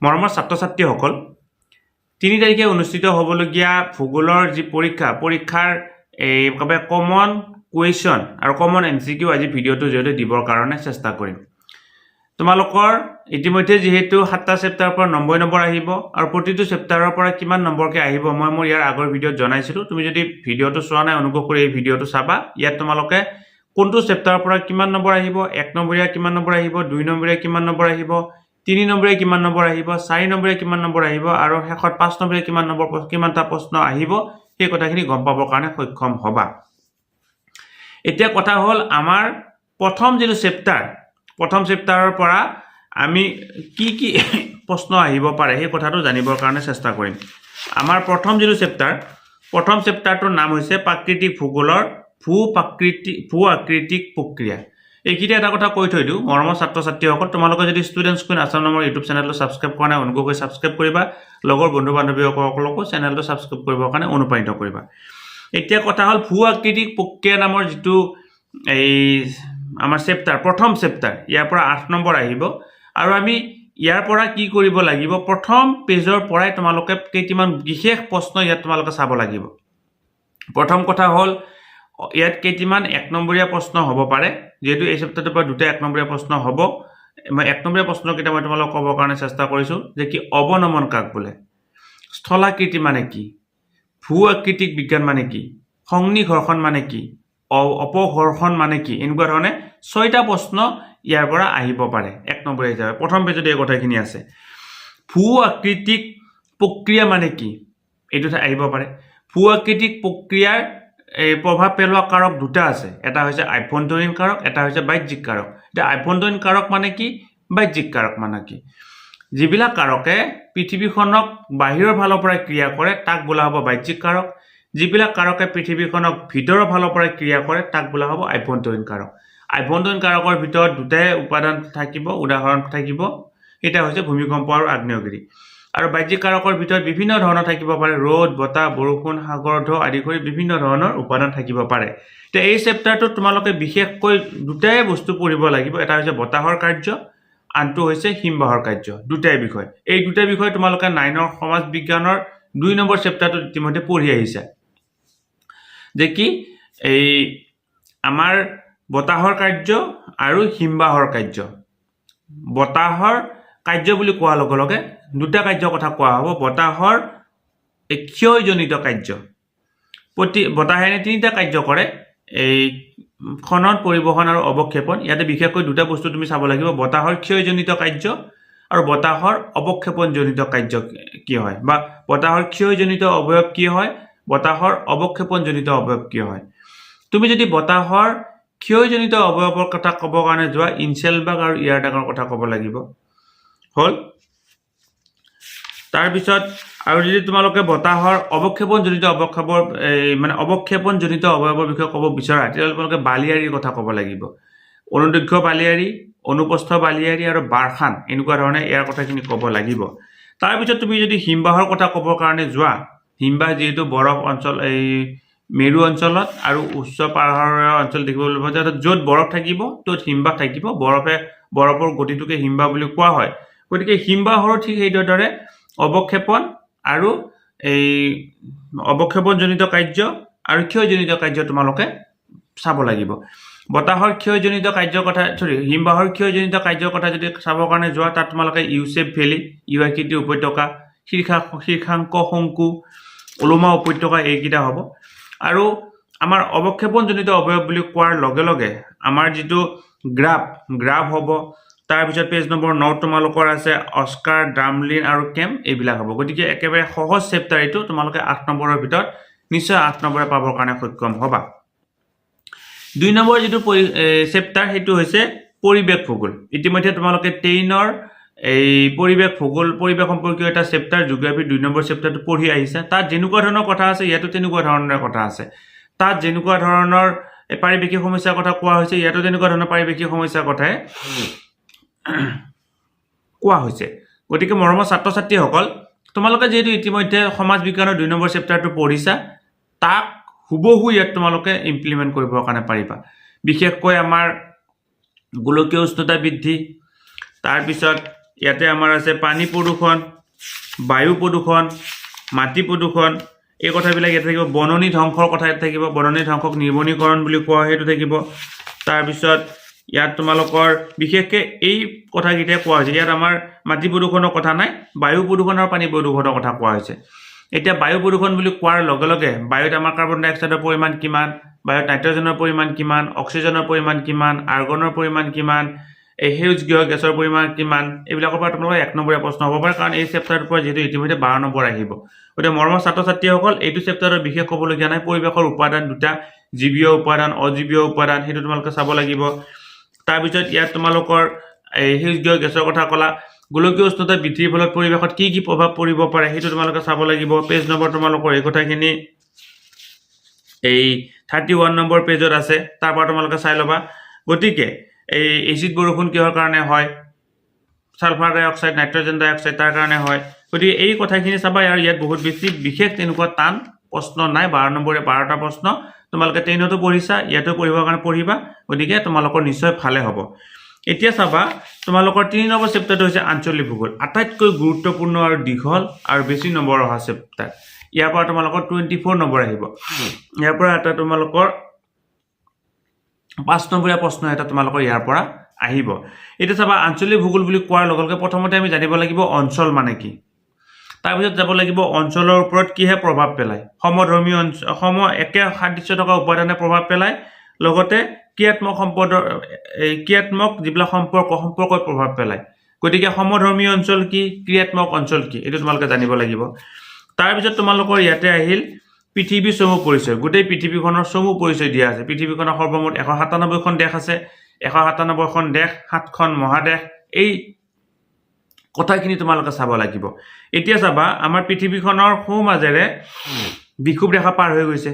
মৰমৰ ছাত্ৰ ছাত্ৰীসকল 3 তাৰিখে অনুষ্ঠিত হ'বলগীয়া ভূগোলৰ যি পৰীক্ষাৰ একেবাৰে কমন কুৱেশ্যন আৰু কমন এমচিকিউ আজি ভিডিঅ'টো জৰিয়তে দিবৰ কাৰণে চেষ্টা কৰিম তোমালোকৰ ইতিমধ্যে যেহেতু 7টা চেপ্টাৰৰ পৰা 90 নম্বৰ আহিব আৰু প্ৰতিটো চেপ্টাৰৰ পৰা কিমান নম্বৰকে আহিব মই মোৰ ইয়াৰ আগৰ ভিডিঅ'ত জনাইছিলো তুমি যদি ভিডিঅ'টো চোৱা নাই অনুগ্ৰহ কৰি এই ভিডিঅ'টো চাবা ইয়াত তোমালোকে কোনটো চেপ্টাৰৰ পৰা কিমান নম্বৰ আহিব 1 নম্বৰীয়া কিমান নম্বৰ আহিব 2 নম্বৰীয়া কিমান নম্বৰ আহিব 3 নম্বৰীয়া কিমান নম্বৰ আহিব 4 নম্বৰীয়া কিমান নম্বৰ আহিব আৰু শেষত 5 নম্বৰীয়া কিমান নম্বৰ কিমানটা প্ৰশ্ন আহিব সেই কথাখিনি গম পাবৰ কাৰণে সক্ষম হ'বা এতিয়া কথা হ'ল আমাৰ প্ৰথম যিটো চেপ্টাৰৰ পৰা আমি কি প্ৰশ্ন আহিব পাৰে সেই কথাটো জানিবৰ কাৰণে চেষ্টা কৰিম আমাৰ প্ৰথম চেপ্টাৰটোৰ নাম হৈছে প্ৰাকৃতিক ভূগোলৰ ভূ-আকৃতিক প্ৰক্ৰিয়া এইকিটা এটা কথা কৈ থৈ দিও মৰমৰ ছাত্ৰ ছাত্ৰীসকল তোমালোকে যদি ষ্টুডেণ্টছ কুইন আছাম নামৰ ইউটিউব চেনেলটো সাবস্ক্ৰাইব কৰা নাই অনুগ্ৰহ কৰি সাবস্ক্ৰাইব কৰিবা লগৰ বন্ধু বান্ধৱীসকলকো চেনেলটো সাবস্ক্ৰাইব কৰিবৰ কাৰণে অনুপ্ৰাণিত কৰিবা এতিয়া কথা হ'ল ভূ-আকৃতিক প্ৰক্ৰিয়া নামৰ যেটো এই আমাৰ প্ৰথম চেপ্টাৰ ইয়াৰ পৰা 8 নম্বৰ আহিব আৰু আমি ইয়াৰ পৰা কি কৰিব লাগিব প্ৰথম পেজৰ পৰাই তোমালোকে কেইটিমান বিশেষ প্ৰশ্ন ইয়াত তোমালোকে চাব লাগিব প্ৰথম কথা হ'ল ইয়াত কেইটিমান 1 নম্বৰীয়া প্ৰশ্ন হ'ব পাৰে যেহেতু এই চেপ্টাৰটোৰ পৰা দুটা 1 নম্বৰীয়া প্ৰশ্ন হ'ব মই 1 নম্বৰীয়া প্ৰশ্ন কেইটা মই তোমালোকক ক'বৰ কাৰণে চেষ্টা কৰিছো যে কি অৱনমন কাক বোলে স্থলাকৃতি মানে কি ভূ-আকৃতিক বিজ্ঞান মানে কি সংনি ঘৰ্ষণ মানে কি অপঘৰ্ষণ মানে কি এনেকুৱা ধৰণে 6টা প্ৰশ্ন ইয়াৰ পৰা আহিব পাৰে 1 নম্বৰীয়া হিচাপে প্ৰথম পেজত এই কথাখিনি আছে ভূ-আকৃতিক প্ৰক্ৰিয়া মানে কি এইটো আহিব পাৰে ভূ-আকৃতিক প্ৰক্ৰিয়াৰ প্ৰভাৱ পেলোৱা কাৰক দুটা আছে এটা হৈছে আভ্যন্তৰীণ কাৰক এটা হৈছে বাহ্যিক কাৰক এটা আভ্যন্তৰীণ কাৰক মানে কি বাহ্যিক কাৰক মানে কি যিবিলাক কাৰকে পৃথিৱীখনক বাহিৰৰ ফালৰ পৰা ক্ৰিয়া কৰে তাক বোলা হ'ব বাহ্যিক কাৰক যিবিলাক কাৰকে পৃথিৱীখনক ভিতৰৰ ফালৰ পৰা ক্ৰিয়া কৰে তাক বোলা হ'ব আভ্যন্তৰীণ কাৰক আভ্যন্তৰীণ কাৰকৰ ভিতৰত দুটাই উপাদান থাকিব উদাহৰণ থাকিব এটা হৈছে ভূমিকম্প আৰু আগ্নেয়গিৰি আৰু বাহ্যিক কাৰকৰ ভিতৰত বিভিন্ন ধৰণৰ থাকিব পাৰে ৰ'দ বতাহ বৰষুণ সাগৰ ঢৌ আদি কৰি বিভিন্ন ধৰণৰ উপাদান থাকিব পাৰে তে এই চেপ্টাৰটো তোমালোকে বিশেষকৈ দুটাই বস্তু পঢ়িব লাগিব এটা হৈছে বতাহৰ কাৰ্য আনটো হৈছে হিমবাহৰ কাৰ্য দুটাই বিষয় এই দুটা বিষয় তোমালোকে 9ৰ সমাজ বিজ্ঞানৰ 2 নম্বৰ চেপ্টাৰটো ইতিমধ্যে পঢ়ি আহিছা যে কি এই আমাৰ বতাহৰ কাৰ্য আৰু হিমবাহৰ কাৰ্য বতাহৰ কাৰ্য বুলি কোৱাৰ লগে লগে দুটা কাৰ্যৰ কথা কোৱা হ'ব বতাহৰ ক্ষয়জনিত কাৰ্য বতাহে 3টা কাৰ্য কৰে এই খনন পৰিবহন আৰু অৱক্ষেপন ইয়াতে বিশেষকৈ দুটা বস্তু তুমি চাব লাগিব বতাহৰ ক্ষয়জনিত কাৰ্য আৰু বতাহৰ অৱক্ষেপনজনিত কাৰ্য কি হয় বা বতাহৰ ক্ষয়জনিত অৱয়ব কি হয় বতাহৰ অৱক্ষেপনজনিত অৱয়ব কি হয় তুমি যদি বতাহৰ ক্ষয়জনিত অৱয়বৰ কথা ক'ব কাৰণে যোৱা ইনচেলবাৰ্গ আৰু ইয়াৰডাঙৰ কথা ক'ব লাগিব হল তাৰ পিছত আৰু যদি তোমালোকে বতাহৰ অৱক্ষেপনজনিত অৱক্ষেপনজনিত অৱয়বৰ বিষয়ে ক'ব বিচাৰা তেতিয়া তোমালোকে বালিয়াৰীৰ কথা ক'ব লাগিব অনুদৈৰ্ঘ্য বালিয়াৰী অনুপ্ৰস্থ বালিয়াৰী আৰু বাৰখান এনেকুৱা ধৰণে ইয়াৰ কথাখিনি ক'ব লাগিব তাৰ পিছত তুমি যদি হিমবাহৰ কথা ক'বৰ কাৰণে যোৱা হিমবাহ যেহেতু বৰফ অঞ্চল এই মেৰু অঞ্চলত আৰু উচ্চ পাহাৰীয়া অঞ্চল দেখিবলৈ পোৱা যায় য'ত বৰফ থাকিব ত'ত হিমবাহ থাকিব বৰফৰ গতিটোকে হিমবাহ বুলি কোৱা হয় গতিকে হিমবাহৰ ঠিক সেইদৰে অৱক্ষেপন আৰু এই অৱক্ষেপনজনিত কাৰ্য আৰু ক্ষয়জনিত কাৰ্য তোমালোকে চাব লাগিব বতাহৰ ক্ষয়জনিত কাৰ্যৰ কথা হিমবাহৰ ক্ষয়জনিত কাৰ্যৰ কথা যদি চাবৰ কাৰণে যোৱা তাত তোমালোকে ইউচেপ ভেলী ইউ-আকৃতিৰ উপত্যকা শীৰ্ষাংক শংকু ওলোমা উপত্যকা এইকেইটা হ'ব আৰু আমাৰ অৱক্ষেপনজনিত অৱয়ব বুলি কোৱাৰ লগে লগে আমাৰ যেটো গ্ৰাফ হ'ব তাৰ পিছত পেজ নম্বৰ 9 তোমালোকৰ আছে অস্কাৰ ডামলিন আৰু কেম এইবিলাক হ'ব গতিকে একেবাৰে সহজ চেপ্টাৰ এইটো তোমালোকে 8 নম্বৰৰ ভিতৰত নিশ্চয় 8 নম্বৰে পাবৰ কাৰণে সক্ষম হ'বা 2 নম্বৰ যেটো চেপ্টাৰ হেতু হৈছে পৰিবেশ ভূগোল ইতিমধ্যে তোমালোকে 10ৰ এই পৰিবেশ সম্পৰ্কীয় এটা চেপ্টাৰ জিওগ্ৰাফি 2 নম্বৰ চেপ্টাৰটো পঢ়ি আহিছা তাত যেনেকুৱা ধৰণৰ কথা আছে ইয়াতো তেনেকুৱা ধৰণৰ কথা আছে তাত যেনেকুৱা ধৰণৰ পাৰিবেশিক সমস্যাৰ কথা কোৱা হৈছে ইয়াতো তেনেকুৱা ধৰণৰ পাৰিবেশিক সমস্যাৰ কথাই কোৱা হৈছে গতিকে মৰমৰ ছাত্ৰ ছাত্ৰীসকল তোমালোকে যেহেতু ইতিমধ্যে সমাজ বিজ্ঞানৰ 2 নম্বৰ চেপ্টাৰটো পঢ়িছা তাক হুবহু ইয়াত তোমালোকে ইমপ্লিমেন্ট কৰিবৰ কাৰণে পাৰিবা বিশেষকৈ আমাৰ গোলকীয় উষ্ণতা বৃদ্ধি তাৰ পিছত ইয়াতে আমাৰ আছে পানী প্ৰদূষণ, বায়ু প্ৰদূষণ, মাটি প্ৰদূষণ, এই কথাবিলাক ইয়াতে থাকিব। বননি ধ্বংসৰ কথা ইয়াত থাকিব, বননি ধ্বংসক নিৰ্বনীকৰণ বুলি কোৱা হয়, সেইটো থাকিব। তাৰপিছত ইয়াত তোমালোকৰ বিশেষকৈ এই কথাকেইটাই কোৱা হৈছে। ইয়াত আমাৰ মাটি প্ৰদূষণৰ কথা নাই, বায়ু প্ৰদূষণ আৰু পানী প্ৰদূষণৰ কথা কোৱা হৈছে। এতিয়া বায়ু প্ৰদূষণ বুলি কোৱাৰ লগে লগে বায়ুত আমাৰ কাৰ্বন ডাই অক্সাইডৰ পৰিমাণ কিমান, বায়ুত নাইট্ৰজেনৰ পৰিমাণ কিমান, অক্সিজেনৰ পৰিমাণ কিমান, আৰ্গনৰ পৰিমাণ কিমান, এই সেউজগৃহ গেছৰ পৰিমাণ কিমান, এইবিলাকৰ পৰা তোমালোকৰ 1 নম্বৰীয়া প্ৰশ্ন হ'ব পাৰে, কাৰণ এই চেপ্টাৰটোৰ পৰা যিহেতু ইতিমধ্যে 12 নম্বৰ আহিব। গতিকে মৰমৰ ছাত্ৰ ছাত্ৰীসকল, এইটো চেপ্টাৰৰ বিশেষ ক'বলগীয়া নাই। পৰিৱেশৰ উপাদান দুটা, জীৱীয় উপাদান, অজীৱীয় উপাদান, সেইটো তোমালোকে চাব লাগিব। তাৰপিছত ইয়াত তোমালোকৰ এই সেউজগৃহ গেছৰ কথা ক'লা, গোলকীয় উষ্ণতা বৃদ্ধিৰ ফলত পৰিৱেশত কি কি প্ৰভাৱ পৰিব পাৰে সেইটো তোমালোকে চাব লাগিব। পেজ নম্বৰ তোমালোকৰ এই কথাখিনি এই 31 নম্বৰ পেজত আছে, তাৰ পৰা তোমালোকে চাই ল'বা। গতিকে এই এচিড বৰষুণ কিহৰ কাৰণে হয়, সালফাৰ ডাই অক্সাইড, নাইট্ৰজেন ডাই অক্সাইড তাৰ কাৰণে হয়। গতিকে এই কথাখিনি চাবা, আৰু ইয়াত বহুত বেছি বিশেষ তেনেকুৱা টান প্ৰশ্ন নাই। 12 নম্বৰে 12টা প্ৰশ্ন তোমালোকে 10তো পঢ়িছা, ইয়াতো পঢ়িবৰ কাৰণে পঢ়িবা, গতিকে তোমালোকৰ নিশ্চয় ভালে হ'ব। এতিয়া চাবা, তোমালোকৰ 3 নম্বৰ চেপ্টাৰটো হৈছে আঞ্চলিক ভূগোল, আটাইতকৈ গুৰুত্বপূৰ্ণ আৰু দীঘল আৰু বেছি নম্বৰ অহা চেপ্টাৰ। ইয়াৰ পৰা তোমালোকৰ 24 নম্বৰ আহিব। ইয়াৰ পৰা এটা তোমালোকৰ 5 নম্বৰীয়া প্ৰশ্ন এটা তোমালোকৰ ইয়াৰ পৰা আহিব। এতিয়া চাবা, আঞ্চলিক ভূগোল বুলি কোৱাৰ লগে লগে প্ৰথমতে আমি জানিব লাগিব অঞ্চল মানে কি। তাৰপিছত যাব লাগিব অঞ্চলৰ ওপৰত কিহে প্ৰভাৱ পেলায়, সমধৰ্মী অঞ্চল, একে সাদৃশ্য থকা উপাদানে প্ৰভাৱ পেলায়, লগতে ক্ৰিয়াত্মক যিবিলাক সম্পৰ্কই প্ৰভাৱ পেলায়। গতিকে সমধৰ্মী অঞ্চল কি, ক্ৰিয়াত্মক অঞ্চল কি, এইটো তোমালোকে জানিব লাগিব। তাৰপিছত তোমালোকৰ ইয়াতে আহিল পৃথিৱীৰ চমু পৰিচয়। গোটেই পৃথিৱীখনৰ চমু পৰিচয় দিয়া আছে। পৃথিৱীখনৰ সৰ্বমুঠ 197খন দেশ আছে, 197খন দেশ, 7খন মহাদেশ, এই কথাখিনি তোমালোকে চাব লাগিব। এতিয়া চাবা, আমাৰ পৃথিৱীখনৰ সোঁমাজেৰে বিষুৱ ৰেখা পাৰ হৈ গৈছে।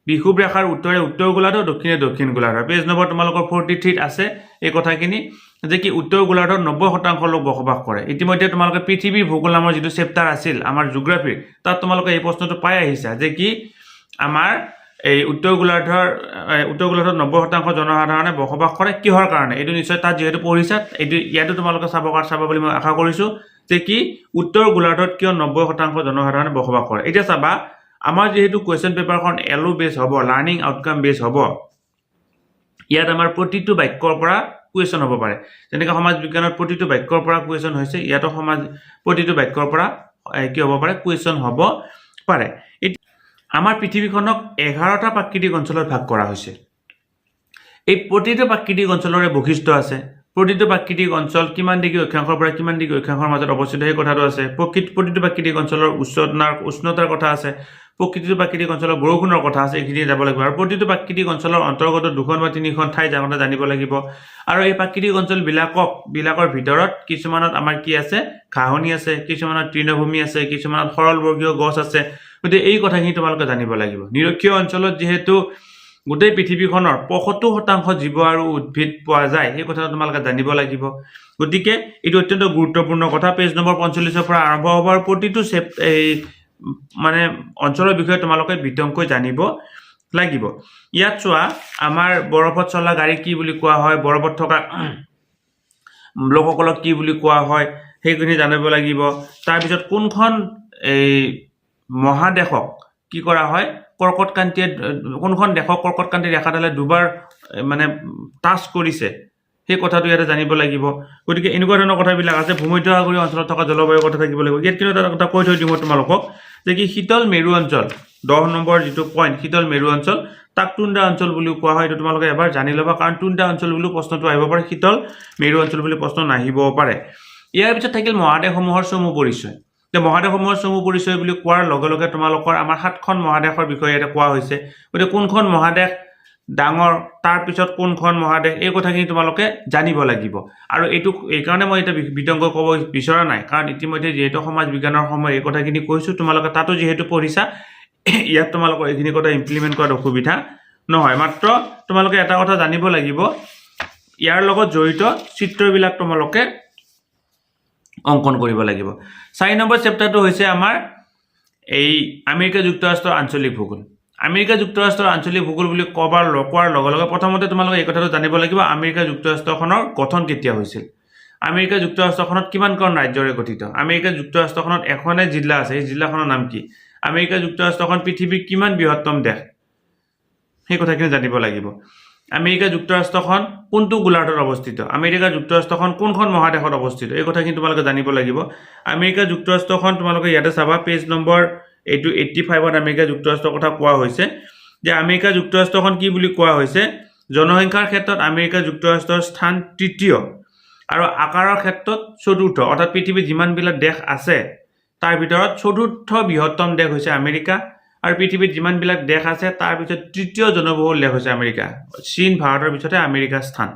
বিষুৱ ৰেখাৰ উত্তৰে উত্তৰ গোলাৰ্ধ, দক্ষিণে দক্ষিণ গোলাৰ্ধ। পেজ নম্বৰ তোমালোকৰ 43 আছে এই কথাখিনি, যে কি উত্তৰ গোলাৰ্ধত 90% লোক বসবাস কৰে। ইতিমধ্যে তোমালোকে পৃথিৱীৰ ভূগোল নামৰ যিটো চেপ্টাৰ আছিল আমাৰ জিঅ'গ্ৰাফিৰ, তাত তোমালোকে এই প্ৰশ্নটো পাই আহিছা, যে কি আমাৰ এই উত্তৰ গোলাৰ্ধত 90% জনসাধাৰণে বসবাস কৰে, কিহৰ কাৰণে, এইটো নিশ্চয় তাত যিহেতু পঢ়িছা, এইটো ইয়াতো তোমালোকে চাবা বুলি মই আশা কৰিছোঁ, যে কি উত্তৰ গোলাৰ্ধত কিয় 90% জনসাধাৰণে বসবাস কৰে। এতিয়া চাবা, আমাৰ যিহেতু কুৱেশ্যন পেপাৰখন এলও বেছ হ'ব, লাৰ্ণিং আউটকাম বেছ হ'ব, ইয়াত আমাৰ প্ৰতিটো বাক্যৰ পৰা কুৱেশ্যন হ'ব পাৰে। যেনেকৈ সমাজ বিজ্ঞানত প্ৰতিটো বাক্যৰ পৰা কুৱেশ্যন হৈছে, ইয়াতো প্ৰতিটো বাক্যৰ পৰা কি হ'ব পাৰে, কুৱেশ্যন হ'ব পাৰে। আমাৰ পৃথিৱীখনক 11টা প্ৰাকৃতিক অঞ্চলত ভাগ কৰা হৈছে। এই প্ৰতিটো প্ৰাকৃতিক অঞ্চলৰে বৈশিষ্ট্য আছে। প্ৰতিটো প্ৰাকৃতিক অঞ্চল কিমান ডিগ্ৰী অক্ষাংশৰ পৰা কিমান ডিগ্ৰী অক্ষাংশৰ মাজত অৱস্থিত, সেই কথাটো আছে। প্ৰতিটো প্ৰাকৃতিক অঞ্চলৰ উষ্ণতাৰ কথা আছে। প্ৰতিটো প্ৰাকৃতিক অঞ্চলৰ বৰষুণৰ কথা আছে, এইখিনি যাব লাগিব। আৰু প্ৰতিটো প্ৰাকৃতিক অঞ্চলৰ অন্তৰ্গত 2খন বা 3খন ঠাই জানিব লাগিব। আৰু এই প্ৰাকৃতিক অঞ্চলবিলাকৰ ভিতৰত কিছুমানত আমাৰ কি আছে, ঘাঁহনি আছে, কিছুমানত তৃণভূমি আছে, কিছুমানত সৰলবৰ্গীয় গছ আছে। গতিকে এই কথাখিনি তোমালোকে জানিব লাগিব। নিৰক্ষীয় অঞ্চলত যিহেতু গোটেই পৃথিৱীখনৰ 75% জীৱ আৰু উদ্ভিদ পোৱা যায়, সেই কথাটো তোমালোকে জানিব লাগিব। গতিকে এইটো অত্যন্ত গুৰুত্বপূৰ্ণ কথা। পেজ নম্বৰ 45ৰ পৰা আৰম্ভ হ'ব, আৰু প্ৰতিটো মানে অঞ্চলৰ বিষয়ে তোমালোকে বিতংকৈ জানিব লাগিব। ইয়াত চোৱা, আমাৰ বৰফত চলা গাড়ী কি বুলি কোৱা হয়, বৰফত থকা লোকসকলক কি বুলি কোৱা হয়, সেইখিনি জানিব লাগিব। তাৰপিছত কোনখন এই মহাদেশক কি কৰা হয়, কোনখন দেশক কৰ্কটক্ৰান্তি ৰেখাডালে দুবাৰ মানে টাচ কৰিছে, সেই কথাটো ইয়াতে জানিব লাগিব। গতিকে এনেকুৱা ধৰণৰ কথাবিলাক আছে। ভূমধ্যসাগৰীয় অঞ্চলত থকা জলবায়ুৰ কথা থাকিব লাগিব। ইয়াত কিন্তু এটা কথা কৈ থৈ দিওঁ মই তোমালোকক, যে কি শীতল মেৰু অঞ্চল, 10 নম্বৰ যিটো পইণ্ট, শীতল মেৰু অঞ্চল, তাক টুণ্ড্ৰা অঞ্চল বুলিও কোৱা হয়। এইটো তোমালোকে এবাৰ জানি ল'বা, কাৰণ টুণ্ড্ৰা অঞ্চল বুলিও প্ৰশ্নটো আহিব পাৰে, শীতল মেৰু অঞ্চল বুলি প্ৰশ্ন নাহিবও পাৰে। ইয়াৰ পিছত থাকিল মহাদেশসমূহৰ চমু পৰিচয়। মহাদেশসমূহৰ চমু পৰিচয় বুলি কোৱাৰ লগে লগে তোমালোকৰ আমাৰ 7খন মহাদেশৰ বিষয়ে ইয়াতে কোৱা হৈছে। গতিকে কোনখন মহাদেশ ডাঙৰ, তাৰপিছত কোনখন মহাদেশ, এই কথাখিনি তোমালোকে জানিব লাগিব। আৰু এইকাৰণে মই এতিয়া বিতংকৈ ক'ব বিচৰা নাই, কাৰণ ইতিমধ্যে যিহেতু সমাজ বিজ্ঞানৰ সময় এই কথাখিনি কৈছোঁ, তোমালোকে তাতো যিহেতু পঢ়িছা, ইয়াত তোমালোকৰ এইখিনি কথা ইমপ্লিমেণ্ট কৰাত অসুবিধা নহয়। মাত্ৰ তোমালোকে এটা কথা জানিব লাগিব, ইয়াৰ লগত জড়িত চিত্ৰবিলাক তোমালোকে অংকন কৰিব লাগিব। 4 নম্বৰ চেপ্টাৰটো হৈছে আমাৰ এই আমেৰিকা যুক্তৰাষ্ট্ৰৰ আঞ্চলিক ভূগোল। আমেৰিকা যুক্তৰাষ্ট্ৰৰ আঞ্চলিক ভূগোল বুলি কোৱাৰ লগে লগে প্ৰথমতে তোমালোকে এই কথাটো জানিব লাগিব, আমেৰিকা যুক্তৰাষ্ট্ৰখনৰ গঠন কেতিয়া হৈছিল। আমেৰিকা যুক্তৰাষ্ট্ৰখনত কিমানখন ৰাজ্যৰে গঠিত আমেৰিকা যুক্তৰাষ্ট্ৰখনত এখনে জিলা আছে এই জিলাখনৰ নাম কি আমেৰিকা যুক্তৰাষ্ট্ৰখন পৃথিৱীৰ কিমান বৃহত্তম দেশ সেই কথাখিনি জানিব লাগিব আমেৰিকা যুক্তৰাষ্ট্ৰখন কোনটো গোলাৰ্ধত অৱস্থিত আমেৰিকা যুক্তৰাষ্ট্ৰখন কোনখন মহাদেশত অৱস্থিত এই কথাখিনি তোমালোকে জানিব লাগিব আমেৰিকা যুক্তৰাষ্ট্ৰখন তোমালোকে ইয়াতে চাবা পেজ নম্বৰ 85ত আমেৰিকা যুক্তৰাষ্ট্ৰৰ কথা কোৱা হৈছে যে আমেৰিকা যুক্তৰাষ্ট্ৰখন কি বুলি কোৱা হৈছে জনসংখ্যাৰ ক্ষেত্ৰত আমেৰিকা যুক্তৰাষ্ট্ৰৰ স্থান তৃতীয় আৰু আকাৰৰ ক্ষেত্ৰত চতুৰ্থ অৰ্থাৎ পৃথিৱীত যিমানবিলাক দেশ আছে তাৰ ভিতৰত চতুৰ্থ বৃহত্তম দেশ হৈছে আমেৰিকা আৰু পৃথিৱীত যিমানবিলাক দেশ আছে তাৰ ভিতৰত তৃতীয় জনবহুল দেশ হৈছে আমেৰিকা চীন ভাৰতৰ পিছতে আমেৰিকাৰ স্থান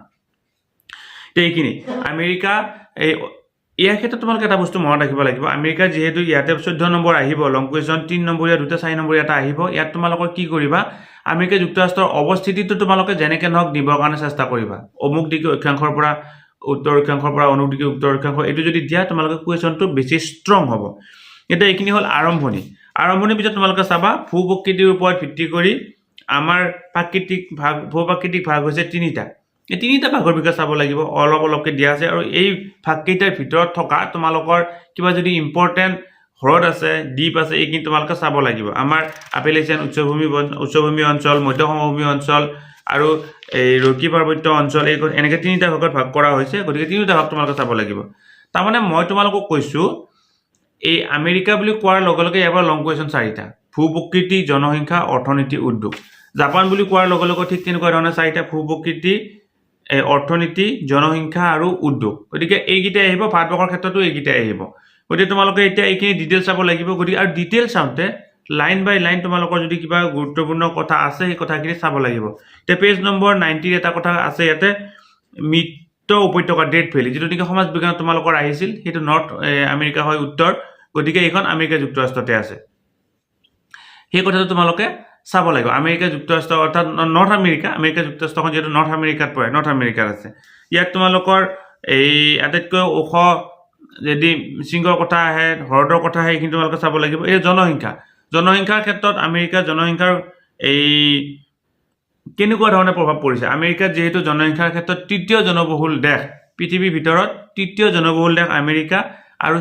এইখিনি আমেৰিকা ইয়াৰ ক্ষেত্ৰত তোমালোকে এটা বস্তু মনত ৰাখিব লাগিব আমেৰিকাৰ যেহেতু ইয়াতে 14 নম্বৰ আহিব লং কুৱেশ্যন 3 নম্বৰীয়া দুটা 4 নম্বৰীয়া এটা আহিব ইয়াত তোমালোকৰ কি কৰিবা আমেৰিকা যুক্তৰাষ্ট্ৰৰ অৱস্থিতিটো তোমালোকে যেনেকৈ নহওক দিবৰ কাৰণে চেষ্টা কৰিবা অমুক দিকে অক্ষাংশৰ পৰা উত্তৰ অক্ষাংশৰ পৰা অনুক দিকে উত্তৰ অক্ষাংশ এইটো যদি দিয়া তোমালোকে কুৱেশ্যনটো বেছি ষ্ট্ৰং হ'ব এটা এইখিনি হ'ল আৰম্ভণিৰ পিছত তোমালোকে চাবা ভূ-প্ৰকৃতিৰ ওপৰত ভিত্তি কৰি আমাৰ ভূ-প্ৰাকৃতিক ভাগ হৈছে তিনিটা এই তিনিটা ভাগৰ বিষয়ে চাব লাগিব অলপকৈ দিয়া আছে আৰু এই ভাগকেইটাৰ ভিতৰত থকা তোমালোকৰ কিবা যদি ইম্পৰ্টেণ্ট হ্ৰদ আছে দ্বীপ আছে এইখিনি তোমালোকে চাব লাগিব আমাৰ আপেলেচিয়ান উচ্চভূমি অঞ্চল মধ্য সমভূমি অঞ্চল আৰু এই ৰকি পাৰ্বত্য অঞ্চল এই এনেকৈ তিনিটা ভাগত ভাগ কৰা হৈছে গতিকে তিনিটা ভাগ তোমালোকে চাব লাগিব তাৰমানে মই তোমালোকক কৈছোঁ এই আমেৰিকা বুলি কোৱাৰ লগে লগে এবাৰ লং কুৱেশ্যন 4টা ভূ-প্ৰকৃতি জনসংখ্যা অৰ্থনীতি উদ্যোগ জাপান বুলি কোৱাৰ লগে লগে ঠিক তেনেকুৱা ধৰণৰ 4টা ভূ-প্ৰকৃতি অৰ্থনীতি জনসংখ্যা আৰু উদ্যোগ গতিকে এইকেইটাই আহিব ভাৰতবৰ্ষৰ ক্ষেত্ৰতো এইকেইটাই আহিব গতিকে তোমালোকে এতিয়া এইখিনি ডিটেইলছ চাব লাগিব গতিকে আৰু ডিটেইলছ চাওঁতে লাইন বাই লাইন তোমালোকৰ যদি কিবা গুৰুত্বপূৰ্ণ কথা আছে সেই কথাখিনি চাব লাগিব এতিয়া পেজ নম্বৰ 90 এটা কথা আছে ইয়াতে মিত্ৰ উপত্যকা ডেথ ভেলি যেটো নেকি সমাজ বিজ্ঞান তোমালোকৰ আহিছিল সেইটো নৰ্থ আমেৰিকা হয় উত্তৰ গতিকে এইখন আমেৰিকা যুক্তৰাষ্ট্ৰতে আছে সেই কথাটো তোমালোকে চাব লাগিব আমেৰিকা যুক্তৰাষ্ট্ৰ অৰ্থাৎ নৰ্থ আমেৰিকা যুক্তৰাষ্ট্ৰখন যেটো নৰ্থ আমেৰিকাত পৰে নৰ্থ আমেৰিকাত আছে ইয়াত তোমালোকৰ এই আটাইতকৈ ওখ যদি সিংহৰ কথা আহে হ্ৰদৰ কথা আহে এইখিনি তোমালোকে চাব লাগিব এই জনসংখ্যাৰ ক্ষেত্ৰত আমেৰিকাৰ জনসংখ্যাৰ এই কেনেকুৱা ধৰণে প্ৰভাৱ পৰিছে আমেৰিকাত যেহেতু জনসংখ্যাৰ ক্ষেত্ৰত তৃতীয় জনবহুল দেশ পৃথিৱীৰ ভিতৰত তৃতীয় জনবহুল দেশ আমেৰিকা আৰু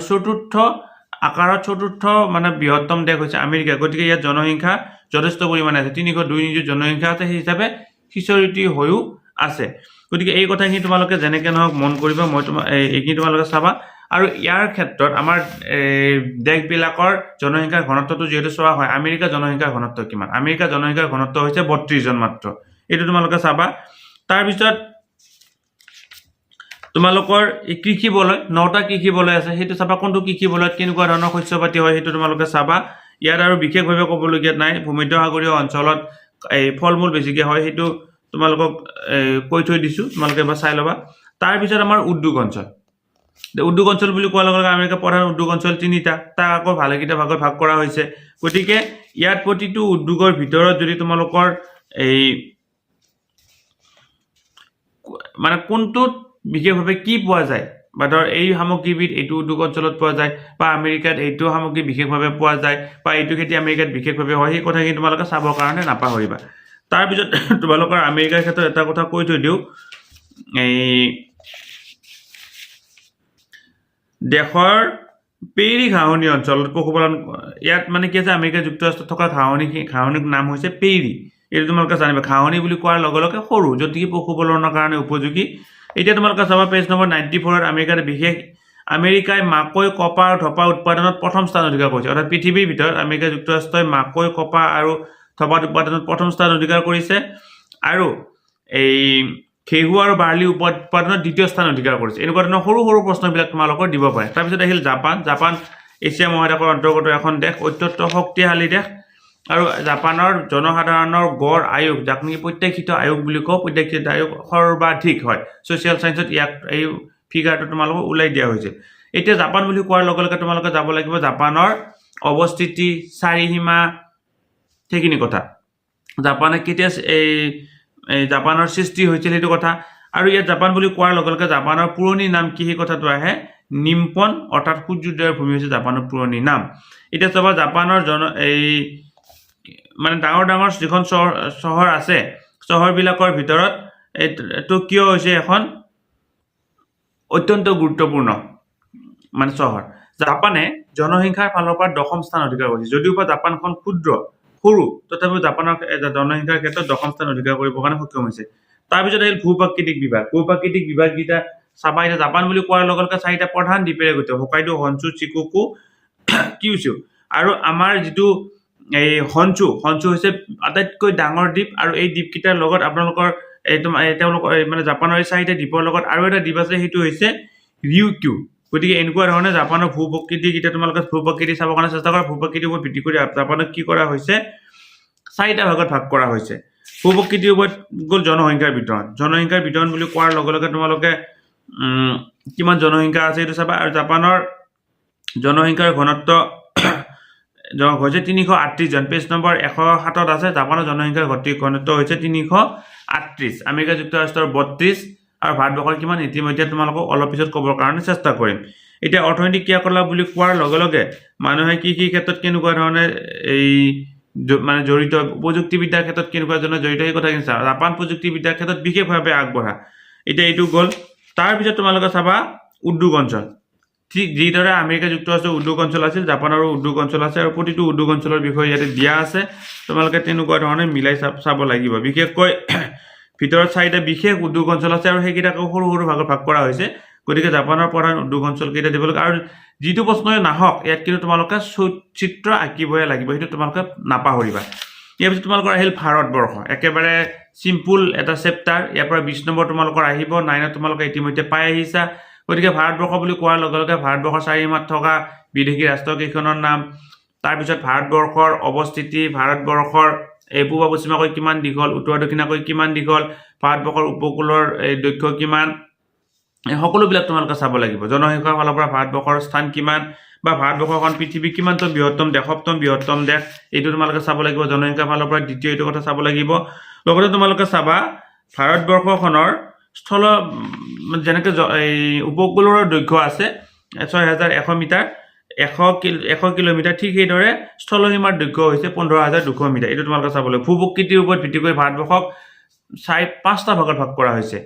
আকাৰত চতুৰ্থ মানে বৃহত্তম দেশ হৈছে আমেৰিকা গতিকে ইয়াত জনসংখ্যা যথেষ্ট পৰিমাণে আছে 302 নিযুত জনসংখ্যা আছে সেই হিচাপে সিঁচৰিতি হৈও আছে গতিকে এই কথাখিনি তোমালোকে যেনেকৈ নহওক মন কৰিবা মই এইখিনি তোমালোকে চাবা আৰু ইয়াৰ ক্ষেত্ৰত আমাৰ দেশবিলাকৰ জনসংখ্যাৰ ঘনত্বটো যেহেতু চোৱা হয় আমেৰিকা জনসংখ্যাৰ ঘনত্ব কিমান আমেৰিকা জনসংখ্যাৰ ঘনত্ব হৈছে 32 জন মাত্ৰ এইটো তোমালোকে চাবা তাৰপিছত তোমালোকৰ এই কৃষি বলয় 9টা কৃষি বলয় আছে সেইটো চাবা কোনটো কৃষি বলয়ত কেনেকুৱা ধৰণৰ শস্য পাতি হয় সেইটো তোমালোকে চাবা ইয়াত আৰু বিশেষভাৱে ক'বলগীয়া নাই ভূমধ্যসাগৰীয় অঞ্চলত এই ফলমূল বেছিকৈ হয় সেইটো তোমালোকক কৈ থৈ দিছোঁ তোমালোকে এবাৰ চাই ল'বা তাৰপিছত আমাৰ উদ্যোগ অঞ্চল বুলি কোৱাৰ লগে লগে আমেৰিকাৰ প্ৰধান উদ্যোগ অঞ্চল 3টা তাক আকৌ ভালেকেইটা ভাগত ভাগ কৰা হৈছে গতিকে ইয়াত প্ৰতিটো উদ্যোগৰ ভিতৰত যদি তোমালোকৰ এই মানে কোনটোত বিশেষভাৱে কি পোৱা যায় বা ধৰ এই সামগ্ৰীবিধ এইটো উদ্যোগ অঞ্চলত পোৱা যায় বা আমেৰিকাত এইটো সামগ্ৰী বিশেষভাৱে পোৱা যায় বা এইটো খেতি আমেৰিকাত বিশেষভাৱে হয় সেই কথাখিনি তোমালোকে চাবৰ কাৰণে নাপাহৰিবা তাৰপিছত তোমালোকৰ আমেৰিকাৰ ক্ষেত্ৰত এটা কথা কৈ থৈ দিওঁ এই দেশৰ পেৰী ঘাঁহনি অঞ্চলত পশুপালন ইয়াত মানে কি আছে আমেৰিকা যুক্তৰাষ্ট্ৰত থকা ঘাঁহনিৰ নাম হৈছে পেৰী এইটো তোমালোকে জানিবা ঘাঁহনি বুলি কোৱাৰ লগে লগে সৰু য'ত নেকি পশুপালনৰ কাৰণে উপযোগী এতিয়া তোমালোকে চাবা পেজ নম্বৰ 94ত আমেৰিকাই মাকৈ কপা আৰু ধঁপা উৎপাদনত প্ৰথম স্থান অধিকাৰ কৰিছে অৰ্থাৎ পৃথিৱীৰ ভিতৰত আমেৰিকা যুক্তৰাষ্ট্ৰই মাকৈ কপা আৰু ধঁপা উৎপাদনত প্ৰথম স্থান অধিকাৰ কৰিছে আৰু এই ঘেঁহু আৰু বাৰ্লি উৎপাদনত দ্বিতীয় স্থান অধিকাৰ কৰিছে এনেকুৱা ধৰণৰ সৰু সৰু প্ৰশ্নবিলাক তোমালোকৰ দিব পাৰে তাৰপিছত আহিল জাপান এছিয়া মহাদেশৰ অন্তৰ্গত এখন দেশ অত্যন্ত শক্তিশালী দেশ আৰু জাপানৰ জনসাধাৰণৰ গড় আয়ুস যাক নেকি প্ৰত্যাশিত আয়ুস বুলি কওঁ প্ৰত্যাশিত আয়ুস সৰ্বাধিক হয় ছ'চিয়েল ছায়েন্সত ইয়াক এই ফিগাৰটো তোমালোকক ওলাই দিয়া হৈছে এতিয়া জাপান বুলি কোৱাৰ লগে লগে তোমালোকে যাব লাগিব জাপানৰ অৱস্থিতি চাৰিসীমা সেইখিনি কথা জাপানে কেতিয়া এই জাপানৰ সৃষ্টি হৈছিল সেইটো কথা আৰু ইয়াত জাপান বুলি কোৱাৰ লগে লগে জাপানৰ পুৰণি নাম কি সেই কথাটো আহে নিম্পন অৰ্থাৎ সূৰ্যোদয়ৰ ভূমি হৈছে জাপানৰ পুৰণি নাম এতিয়া চাবা জাপানৰ এই মানে ডাঙৰ যিখন চহৰ আছে চহৰবিলাকৰ ভিতৰত টকিঅ' হৈছে এখন অত্যন্ত গুৰুত্বপূৰ্ণ মানে চহৰ জাপানে জনসংখ্যাৰ ফালৰ পৰা 10ম স্থান অধিকাৰ কৰিছে যদিও বা জাপানখন সৰু তথাপিও জাপানৰ জনসংখ্যাৰ ক্ষেত্ৰত 10ম স্থান অধিকাৰ কৰিবৰ কাৰণে সক্ষম হৈছে তাৰপিছত আহিল ভূপ্ৰাকৃতিক বিভাগ কেইটা চাবা এতিয়া জাপান বুলি কোৱাৰ লগে লগে চাৰিটা প্ৰধান দ্বীপেৰে গঠিত হোকাইডো হনচু চিকুকু কিউছু আৰু আমাৰ যিটো এই হনচু হৈছে আটাইতকৈ ডাঙৰ দ্বীপ আৰু এই দ্বীপকেইটাৰ লগত আপোনালোকৰ তেওঁলোকৰ মানে জাপানৰ এই চাৰিটা দ্বীপৰ লগত আৰু এটা দ্বীপ আছে সেইটো হৈছে ৰিউকিউ গতিকে এনেকুৱা ধৰণে জাপানৰ ভূপ্ৰকৃতিকেইটা তোমালোকে ভূপ্ৰকৃতি চাবৰ কাৰণে চেষ্টা কৰা ভূপ্ৰকৃতিৰ ওপৰত ভিত্তি কৰি জাপানক কি কৰা হৈছে চাৰিটা ভাগত ভাগ কৰা হৈছে ভূপ্ৰকৃতিৰ ওপৰত গ'ল জনসংখ্যাৰ বিতৰণ বুলি কোৱাৰ লগে লগে তোমালোকে কিমান জনসংখ্যা আছে এইটো চাবা আৰু জাপানৰ জনসংখ্যাৰ ঘনত্ব হৈছে 338 জন পেজ নম্বৰ 107ত আছে জাপানৰ জনসংখ্যাৰ ঘনত্ব হৈছে 338 আমেৰিকা যুক্তৰাষ্ট্ৰৰ 32 আৰু ভাৰতবৰ্ষৰ কিমান ইতিমধ্যে তোমালোকক অলপ পিছত ক'বৰ কাৰণে চেষ্টা কৰিম এতিয়া অৰ্থনৈতিক ক্ৰিয়াকলাপ বুলি কোৱাৰ লগে লগে মানুহে কি ক্ষেত্ৰত কেনেকুৱা ধৰণে এই মানে জড়িত প্ৰযুক্তিবিদ্যাৰ ক্ষেত্ৰত কেনেকুৱা ধৰণৰ জড়িত এই কথা কিন্তু জাপান প্ৰযুক্তিবিদ্যাৰ ক্ষেত্ৰত বিশেষভাৱে আগবঢ়া এতিয়া এইটো গ'ল তাৰপিছত তোমালোকে চাবা উদ্যোগ অঞ্চল ঠিক যিদৰে আমেৰিকা যুক্তৰাষ্ট্ৰৰ উদ্যোগ অঞ্চল আছিল জাপানৰো উদ্যোগ অঞ্চল আছে আৰু প্ৰতিটো উদ্যোগ অঞ্চলৰ বিষয়ে ইয়াতে দিয়া আছে তোমালোকে তেনেকুৱা ধৰণে মিলাই চাব লাগিব বিশেষকৈ ভিতৰত চাৰিটা বিশেষ উদ্যোগ অঞ্চল আছে আৰু সেইকেইটাকো সৰু ভাগত ভাগ কৰা হৈছে গতিকে জাপানৰ প্ৰধান উদ্যোগ অঞ্চল কেইটা দিব লাগে আৰু যিটো প্ৰশ্নই নাহক ইয়াত কিন্তু তোমালোকে চিত্ৰ আঁকিবই লাগিব সেইটো তোমালোকে নাপাহৰিবা ইয়াৰ পিছত তোমালোকৰ আহিল ভাৰতবৰ্ষ একেবাৰে সিম্পল এটা চেপ্টাৰ ইয়াৰ পৰা 20 নম্বৰ তোমালোকৰ আহিব 9ত তোমালোকে ইতিমধ্যে পাই আহিছা গতিকে ভাৰতবৰ্ষ বুলি কোৱাৰ লগে লগে ভাৰতবৰ্ষৰ চাৰিমাত থকা বিদেশী ৰাষ্ট্ৰকেইখনৰ নাম তাৰপিছত ভাৰতবৰ্ষৰ অৱস্থিতি ভাৰতবৰ্ষৰ এই পূব পশ্চিমাকৈ কিমান দীঘল উত্তৰ দক্ষিণাকৈ কিমান দীঘল ভাৰতবৰ্ষৰ উপকূলৰ এই দৈৰ্ঘ্য কিমান সকলোবিলাক তোমালোকে চাব লাগিব জনসংখ্যাৰ ফালৰ পৰা ভাৰতবৰ্ষৰ স্থান কিমান বা ভাৰতবৰ্ষখন পৃথিৱীৰ কিমানটো বৃহত্তম দেশ সপ্তম বৃহত্তম দেশ এইটো তোমালোকে চাব লাগিব জনসংখ্যাৰ ফালৰ পৰা দ্বিতীয় এইটো কথা চাব লাগিব লগতে তোমালোকে চাবা ভাৰতবৰ্ষখনৰ স্থল যেনেকৈ এই উপকূলৰ দৈৰ্ঘ্য আছে 6100 মিটাৰ 100 কিলোমিটাৰ ঠিক সেইদৰে স্থলসীমাৰ দৈৰ্ঘ্য হৈছে 15200 মিটাৰ এইটো তোমালোকে চাব লাগিব ভূপ্ৰকৃতিৰ ওপৰত ভিত্তি কৰি ভাৰতবৰ্ষক 5টা ভাগত ভাগ কৰা হৈছে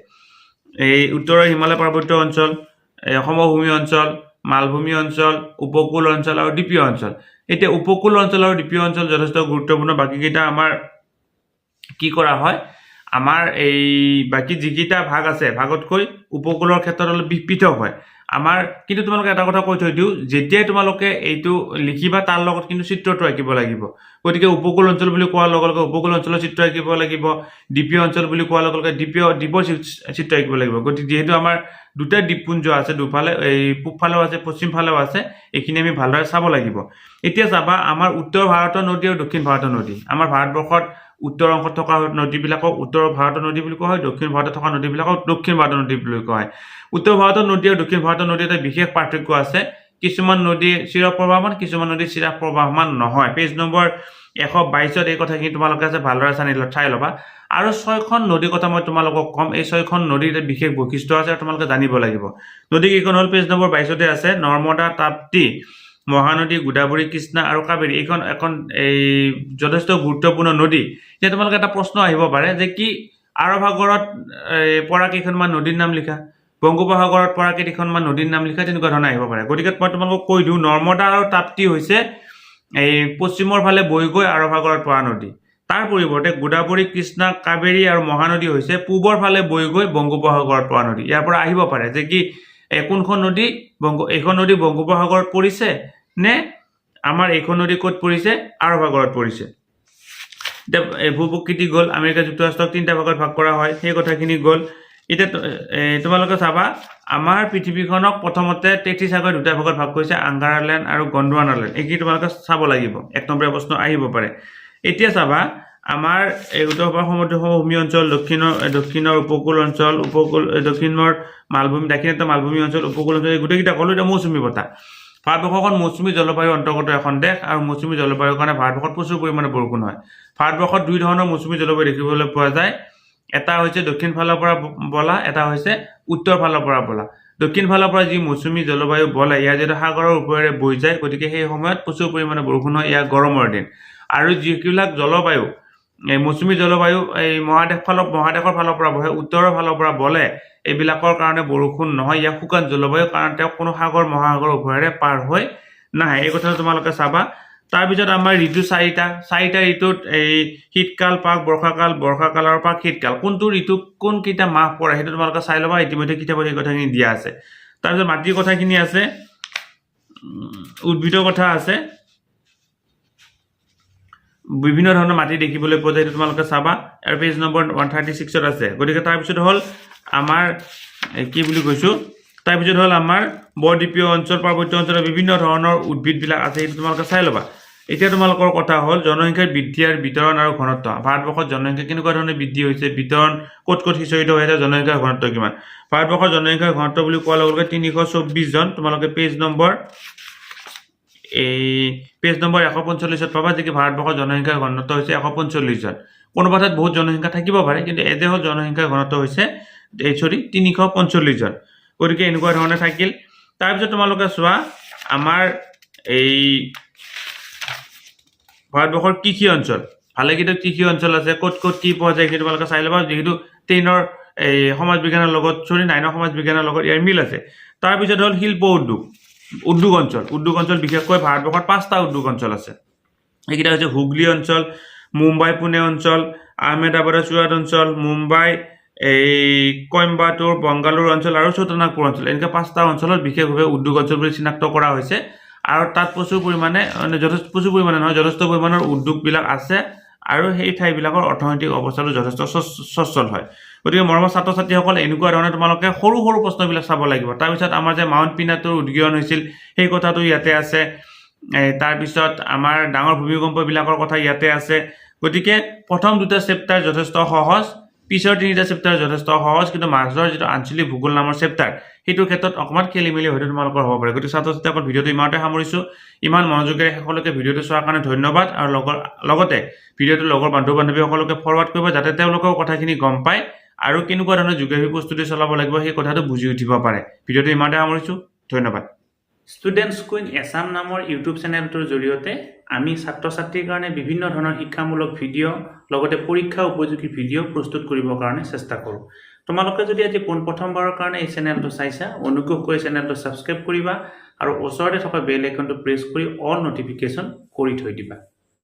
এই উত্তৰৰ হিমালয় পাৰ্বত্য অঞ্চল সমভূমি অঞ্চল মালভূমি অঞ্চল উপকূল অঞ্চল আৰু দ্বীপীয় অঞ্চল এতিয়া উপকূল অঞ্চল আৰু দ্বীপীয় অঞ্চল যথেষ্ট গুৰুত্বপূৰ্ণ বাকিকেইটা আমাৰ কি কৰা হয় আমাৰ এই বাকি যিকেইটা ভাগ আছে ভাগতকৈ উপকূলৰ ক্ষেত্ৰত অলপ পৃথক হয় আমাৰ কিন্তু তোমালোকে এটা কথা কৈ থৈ দিওঁ যেতিয়াই তোমালোকে এইটো লিখিবা তাৰ লগত কিন্তু চিত্ৰটো আঁকিব লাগিব গতিকে উপকূল অঞ্চল বুলি কোৱাৰ লগে লগে উপকূল অঞ্চলৰ চিত্ৰ আঁকিব লাগিব দ্বীপীয় অঞ্চল বুলি কোৱাৰ লগে লগে দ্বীপৰ চিত্ৰ আঁকিব লাগিব গতিকে যিহেতু আমাৰ দুটা দ্বীপপুঞ্জ আছে দুফালে এই পূবফালেও আছে পশ্চিম ফালেও আছে এইখিনি আমি ভালদৰে চাব লাগিব এতিয়া চাবা আমাৰ উত্তৰ ভাৰতৰ নদী আৰু দক্ষিণ ভাৰতৰ নদী আমাৰ ভাৰতবৰ্ষত উত্তৰ অংশত থকা নদীবিলাকক উত্তৰ ভাৰতৰ নদী বুলি কোৱা হয় দক্ষিণ ভাৰতত থকা নদীবিলাকক দক্ষিণ ভাৰতৰ নদী বুলি কোৱা হয় উত্তৰ ভাৰতৰ নদী আৰু দক্ষিণ ভাৰতৰ নদী এটা বিশেষ পাৰ্থক্য আছে কিছুমান নদী চিৰপ্ৰবাহমান কিছুমান নদী চিৰপ্ৰবাহমান নহয় পেজ নম্বৰ 122ত এই কথাখিনি তোমালোকে আছে ভালদৰে চাই ল'বা আৰু 6খন নদীৰ কথা মই তোমালোকক কম এই 6খন নদীৰ এটা বিশেষ বৈশিষ্ট্য আছে আৰু তোমালোকে জানিব লাগিব নদী কেইখন হ'ল পেজ নম্বৰ 22তে আছে নৰ্মদা তাপ্তি মহানদী গোদাবৰী কৃষ্ণা আৰু কাবেৰী এইখন এখন এই যথেষ্ট গুৰুত্বপূৰ্ণ নদী এতিয়া তোমালোকে এটা প্ৰশ্ন আহিব পাৰে যে কি আৰৱ সাগৰত পৰা কেইখনমান নদীৰ নাম লিখা বংগোপসাগৰত পৰা কেইখনমান নদীৰ নাম লিখা তেনেকুৱা ধৰণে আহিব পাৰে গতিকে মই তোমালোকক কৈ দিওঁ নৰ্মদা আৰু তাপ্তি হৈছে এই পশ্চিমৰ ফালে বৈ গৈ আৰৱ সাগৰত পৰা নদী তাৰ পৰিৱৰ্তে গোদাবৰী কৃষ্ণা কাবেৰী আৰু মহানদী হৈছে পূবৰ ফালে বৈ গৈ বংগোপসাগৰত পৰা নদী ইয়াৰ পৰা আহিব পাৰে যে কি কোনখন নদী এইখন নদী বংগোপসাগৰত পৰিছে নে আমাৰ এইখন নদী ক'ত পৰিছে আৰৱ সাগৰত পৰিছে এতিয়া ভূপ্ৰকৃতি গ'ল আমেৰিকা যুক্তৰাষ্ট্ৰক 3টা ভাগত ভাগ কৰা হয় সেই কথাখিনি গ'ল এতিয়া তোমালোকে চাবা আমাৰ পৃথিৱীখনক প্ৰথমতে 33 ভাগত 2টা ভাগত ভাগ কৰিছে আংগাৰালেণ্ড আৰু গণ্ডৱানালেণ্ড এইখিনি তোমালোকে চাব লাগিব 1 নম্বৰ প্ৰশ্ন আহিব পাৰে এতিয়া চাবা আমাৰ এই উত্তৰ সমভূমি অঞ্চল দক্ষিণৰ উপকূল অঞ্চল দক্ষিণৰ মালভূমি দাক্ষিণাত্য মালভূমি অঞ্চল উপকূল অঞ্চল গোটেইকেইটা ক'লো এতিয়া মৌচুমী বতাহ ভাৰতবৰ্ষখন মৌচুমী জলবায়ুৰ অন্তৰ্গত এখন দেশ আৰু মৌচুমী জলবায়ুৰ কাৰণে ভাৰতবৰ্ষত প্ৰচুৰ পৰিমাণে বৰষুণ হয় ভাৰতবৰ্ষত দুই ধৰণৰ মৌচুমী জলবায়ু দেখিবলৈ পোৱা যায় এটা হৈছে দক্ষিণ ফালৰ পৰা বলা এটা হৈছে উত্তৰ ফালৰ পৰা বলা দক্ষিণ ফালৰ পৰা যি মৌচুমী জলবায়ু বলে ইয়াৰ যেটা সাগৰৰ ওপৰেৰে বৈ যায় গতিকে সেই সময়ত প্ৰচুৰ পৰিমাণে বৰষুণ হয় ইয়াৰ গৰমৰ দিন আৰু যিবিলাক জলবায়ু এই মৌচুমী জলবায়ু এই মহাদেশৰ ফালৰ পৰা বহে উত্তৰৰ ফালৰ পৰা বলে এইবিলাকৰ কাৰণে বৰষুণ নহয়, ইয়াক শুকান জলবায়ুৰ কাৰণ তেওঁ কোনো সাগৰ মহাসাগৰ উভয়ৰে পাৰ হৈ নাহে, এই কথাটো তোমালোকে চাবা। তাৰপিছত আমাৰ ঋতু চাৰিটা ঋতুত এই শীতকাল পাক বৰ্ষাকালৰ পাক শীতকাল, কোনটো ঋতু কোনকেইটা মাহ পৰে সেইটো তোমালোকে চাই ল'বা, ইতিমধ্যে কিতাপত এই কথাখিনি দিয়া আছে। তাৰপিছত মাটিৰ কথাখিনি আছে, উদ্ভিদৰ কথা আছে, বিভিন্ন ধৰণৰ মাটি দেখিবলৈ পোৱা যায়, এইটো তোমালোকে চাবা, আৰু পেজ নম্বৰ 136ত আছে। গতিকে তাৰপিছত হ'ল আমাৰ কি বুলি কৈছোঁ, তাৰপিছত হ'ল আমাৰ বৰদ্বীপীয় অঞ্চল, পাৰ্বত্য অঞ্চলৰ বিভিন্ন ধৰণৰ উদ্ভিদবিলাক আছে, সেইটো তোমালোকে চাই ল'বা। এতিয়া তোমালোকৰ কথা হ'ল জনসংখ্যাৰ বৃদ্ধি আৰু বিতৰণ আৰু ঘনত্ব। ভাৰতবৰ্ষত জনসংখ্যা কেনেকুৱা ধৰণে বৃদ্ধি হৈছে, বিতৰণ ক'ত সিঁচৰিত হৈ আছে, জনসংখ্যাৰ ঘনত্ব কিমান। ভাৰতবৰ্ষৰ জনসংখ্যাৰ ঘনত্ব বুলি কোৱাৰ লগে লগে 324 জন। তোমালোকে পেজ নম্বৰ 145ত পাবা যে কি ভাৰতবৰ্ষৰ জনসংখ্যাৰ ঘনত্ব হৈছে 145 জন। কোনোবা ঠাইত বহুত জনসংখ্যা থাকিব পাৰে, কিন্তু এতে হ'ল জনসংখ্যাৰ ঘনত্ব হৈছে 345 জন। গতিকে এনেকুৱা ধৰণে থাকিল। তাৰপিছত তোমালোকে চোৱা আমাৰ এই ভাৰতবৰ্ষৰ কৃষি অঞ্চল, ভালেকেইটা কৃষি অঞ্চল আছে, ক'ত ক'ত কি পোৱা যায় সেইটো তোমালোকে চাই ল'বা, যিহেতু 10ৰ এই সমাজ বিজ্ঞানৰ লগত 9ৰ সমাজ বিজ্ঞানৰ লগত ইয়াৰ মিল আছে। তাৰপিছত হ'ল শিল্প উদ্যোগ অঞ্চল বিশেষকৈ ভাৰতবৰ্ষত 5টা উদ্যোগ অঞ্চল আছে। এইকেইটা হৈছে হুগলী অঞ্চল, মুম্বাই পুনে অঞ্চল, আহমেদাবাদ চুৰাট অঞ্চল, মুম্বাই এই কইম্বাটুৰ বেংগালুৰু অঞ্চল আৰু ছোটনাগপুৰ অঞ্চল, এনেকৈ 5টা অঞ্চলত বিশেষভাৱে উদ্যোগ অঞ্চল বুলি চিনাক্ত কৰা হৈছে। আৰু তাত প্ৰচুৰ পৰিমাণে যথেষ্ট পৰিমাণৰ উদ্যোগবিলাক আছে, আৰু সেই ঠাইবিলাকৰ অৰ্থনৈতিক অৱস্থাটো যথেষ্ট সচ্ছল হয়। গতিকে মৰমৰ ছাত্ৰ ছাত্ৰীসকল, এনেকুৱা ধৰণে তোমালোকে সৰু সৰু প্ৰশ্নবিলাক চাব লাগিব। তাৰপিছত আমাৰ যে মাউণ্ট পিনাটুৰ উদগীৰণ হৈছিল সেই কথাটো ইয়াতে আছে। তাৰপিছত আমাৰ ডাঙৰ ভূমিকম্পবিলাকৰ কথা ইয়াতে আছে। গতিকে প্ৰথম 2টা চেপ্টাৰ যথেষ্ট সহজ, পিছৰ 3টা চেপ্টাৰ যথেষ্ট সহজ, কিন্তু মাজৰ যিটো আঞ্চলিক ভূগোল নামৰ চেপ্টাৰ সেইটোৰ ক্ষেত্ৰত অকণমান খেলি মেলি হয়তো তোমালোকৰ হ'ব পাৰে। গতিকে ছাত্ৰ ছাত্ৰীসকল, ভিডিঅ'টো ইমানতে সামৰিছোঁ। ইমান মনোযোগেৰে সকলোকে ভিডিঅ'টো চোৱাৰ কাৰণে ধন্যবাদ, আৰু লগতে ভিডিঅ'টো লগৰ বন্ধু বান্ধৱীসকলকে ফৰৱাৰ্ড কৰিব, যাতে তেওঁলোকেও কথাখিনি গম পায় আৰু কেনেকুৱা ধৰণৰ জিঅ'গ্ৰাফী প্ৰস্তুতি চলাব লাগিব সেই কথাটো বুজি উঠিব পাৰে। ভিডিঅ'টো ইমানতে সামৰিছোঁ, ধন্যবাদ। ষ্টুডেণ্টছ কুইন এছাম নামৰ ইউটিউব চেনেলটোৰ জৰিয়তে আমি ছাত্ৰ ছাত্ৰীৰ কাৰণে বিভিন্ন ধৰণৰ শিক্ষামূলক ভিডিঅ' লগতে পৰীক্ষা উপযোগী ভিডিঅ' প্ৰস্তুত কৰিবৰ কাৰণে চেষ্টা কৰোঁ। তোমালোকে যদি আজি পোনপ্ৰথমবাৰৰ কাৰণে এই চেনেলটো চাইছা, অনুগ্ৰহ কৰি চেনেলটো ছাবস্ক্ৰাইব কৰিবা আৰু ওচৰতে থকা বেল আইকনটো প্ৰেছ কৰি অল নটিফিকেশ্যন কৰি থৈ দিবা।